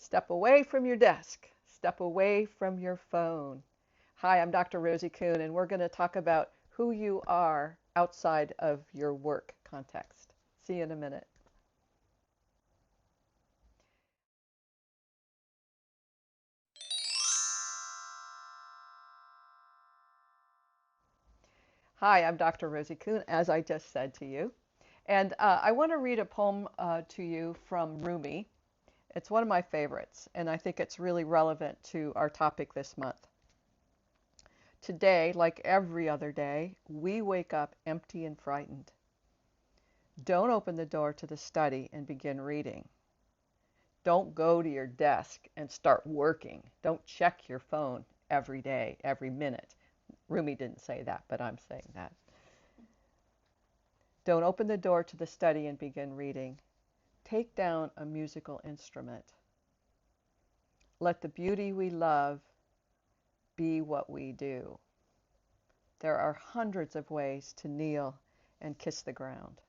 Step away from your desk. Step away from your phone. Hi, I'm Dr. Rosie Kuhn, and we're going to talk about who you are outside of your work context. See you in a minute. Hi, I'm Dr. Rosie Kuhn, as I just said to you. And I want to read a poem to you from Rumi. It's one of my favorites, and I think it's really relevant to our topic this month. Today, like every other day, we wake up empty and frightened. Don't open the door to the study and begin reading. Don't go to your desk and start working. Don't check your phone every day, every minute. Rumi didn't say that, but I'm saying that. Don't open the door to the study and begin reading. Take down a musical instrument. Let the beauty we love be what we do. There are hundreds of ways to kneel and kiss the ground.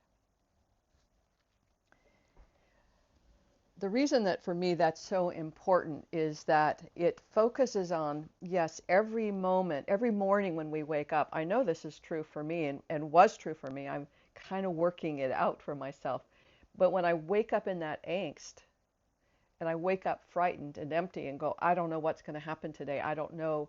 The reason that for me that's so important is that it focuses on, yes, every moment, every morning when we wake up. I know this is true for me and was true for me. I'm kind of working it out for myself. But when I wake up in that angst and I wake up frightened and empty and go, I don't know what's going to happen today. I don't know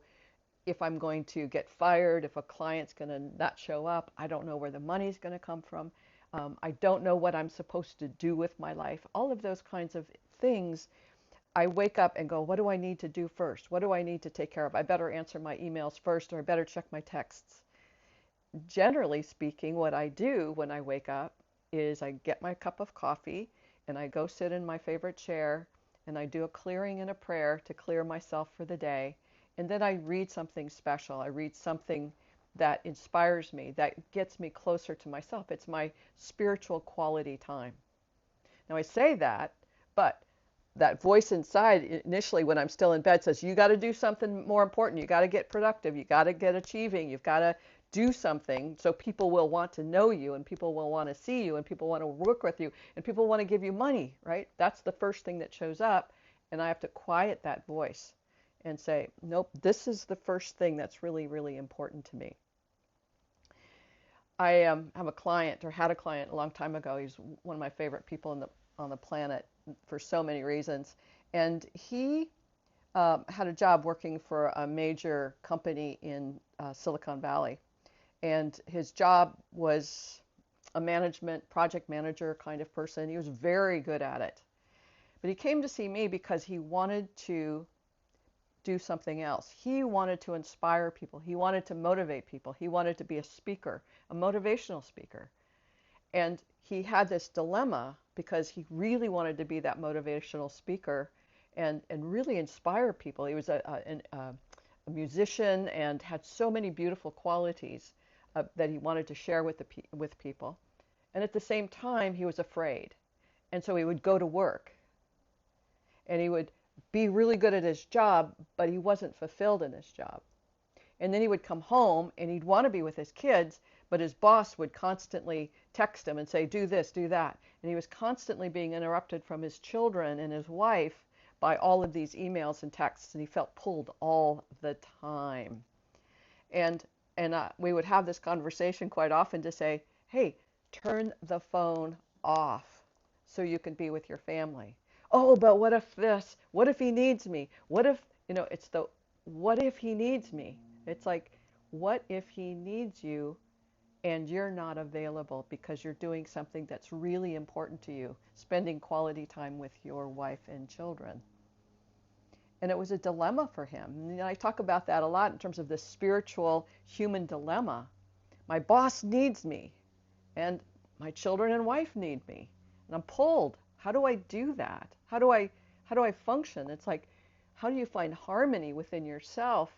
if I'm going to get fired, if a client's going to not show up. I don't know where the money's going to come from. I don't know what I'm supposed to do with my life. All of those kinds of things, I wake up and go, what do I need to do first? What do I need to take care of? I better answer my emails first, or I better check my texts. Generally speaking, what I do when I wake up is I get my cup of coffee and I go sit in my favorite chair and I do a clearing and a prayer to clear myself for the day. And then I read something special. I read something that inspires me, that gets me closer to myself. It's my spiritual quality time. Now I say that, but that voice inside initially when I'm still in bed says, you got to do something more important. You got to get productive. You got to get achieving. You've got to do something so people will want to know you and people will want to see you and people want to work with you and people want to give you money, right? That's the first thing that shows up. And I have to quiet that voice and say, nope, this is the first thing that's really, really important to me. I have a client, or had a client a long time ago. He's one of my favorite people on the planet for so many reasons. And he had a job working for a major company in Silicon Valley. And his job was a management, project manager kind of person. He was very good at it. But he came to see me because he wanted to do something else. He wanted to inspire people. He wanted to motivate people. He wanted to be a speaker, a motivational speaker. And he had this dilemma because he really wanted to be that motivational speaker and really inspire people. He was a musician and had so many beautiful qualities that he wanted to share with people. And at the same time, he was afraid. And so he would go to work and he would be really good at his job, but he wasn't fulfilled in his job. And then he would come home and he'd want to be with his kids, but his boss would constantly text him and say, do this, do that. And he was constantly being interrupted from his children and his wife by all of these emails and texts, and he felt pulled all the time. And we would have this conversation quite often to say, hey, turn the phone off so you can be with your family. Oh, but what if this? What if he needs me? What if, it's the what if he needs me? It's like, what if he needs you and you're not available because you're doing something that's really important to you, spending quality time with your wife and children? And it was a dilemma for him. And I talk about that a lot in terms of the spiritual human dilemma. My boss needs me, and my children and wife need me, and I'm pulled. How do I do that? How do I function? It's like, how do you find harmony within yourself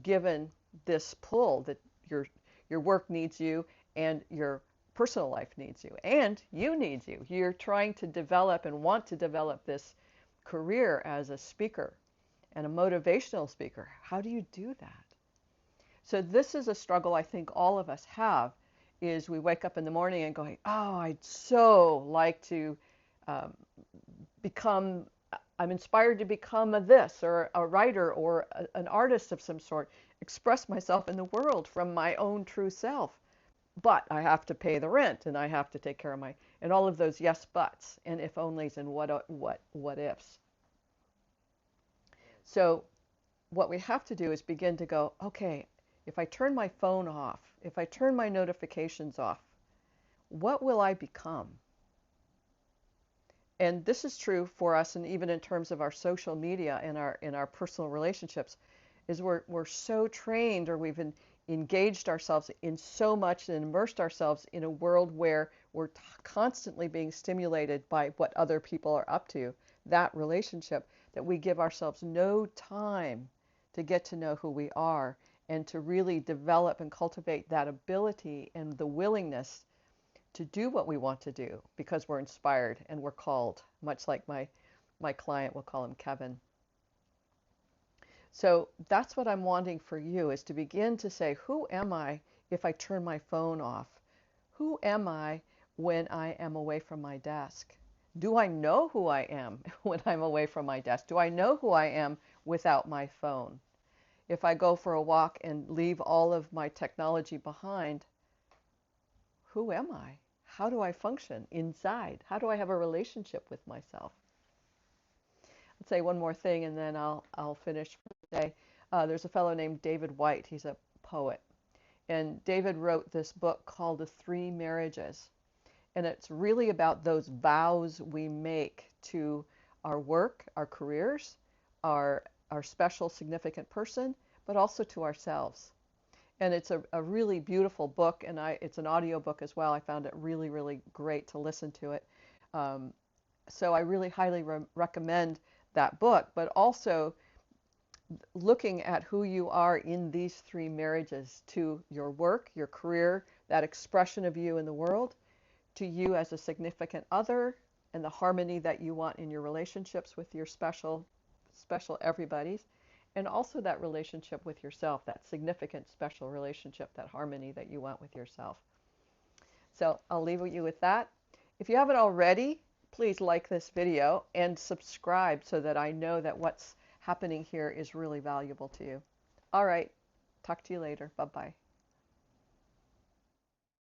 given this pull that your work needs you and your personal life needs you and you needs you. You're trying to develop and want to develop this career as a speaker and a motivational speaker. How do you do that? So this is a struggle I think all of us have, is we wake up in the morning and going, oh, I'd so like to become I'm inspired to become a this or a writer or an artist of some sort, express myself in the world from my own true self. But I have to pay the rent and I have to take care of my, and all of those yes buts and if onlys and what ifs. So what we have to do is begin to go, okay, if I turn my phone off, if I turn my notifications off, what will I become? And this is true for us, and even in terms of our social media and our personal relationships, is we're so trained, or engaged ourselves in so much and immersed ourselves in a world where we're constantly being stimulated by what other people are up to, that relationship, that we give ourselves no time to get to know who we are and to really develop and cultivate that ability and the willingness to do what we want to do because we're inspired and we're called, much like my client, we'll call him Kevin. So that's what I'm wanting for you, is to begin to say, who am I if I turn my phone off? Who am I when I am away from my desk? Do I know who I am when I'm away from my desk? Do I know who I am without my phone? If I go for a walk and leave all of my technology behind, who am I? How do I function inside? How do I have a relationship with myself? Let's say one more thing and then I'll finish for the day. There's a fellow named David Whyte. He's a poet. And David wrote this book called The Three Marriages. And it's really about those vows we make to our work, our careers, our special significant person, but also to ourselves. And it's a really beautiful book, and it's an audio book as well. I found it really, really great to listen to it. So I really highly recommend that book, but also looking at who you are in these three marriages, to your work, your career, that expression of you in the world, to you as a significant other, and the harmony that you want in your relationships with your special everybody's, and also that relationship with yourself, that significant special relationship, that harmony that you want with yourself. So I'll leave you with that. If you haven't already, please like this video and subscribe so that I know that what's happening here is really valuable to you. All right. Talk to you later. Bye-bye.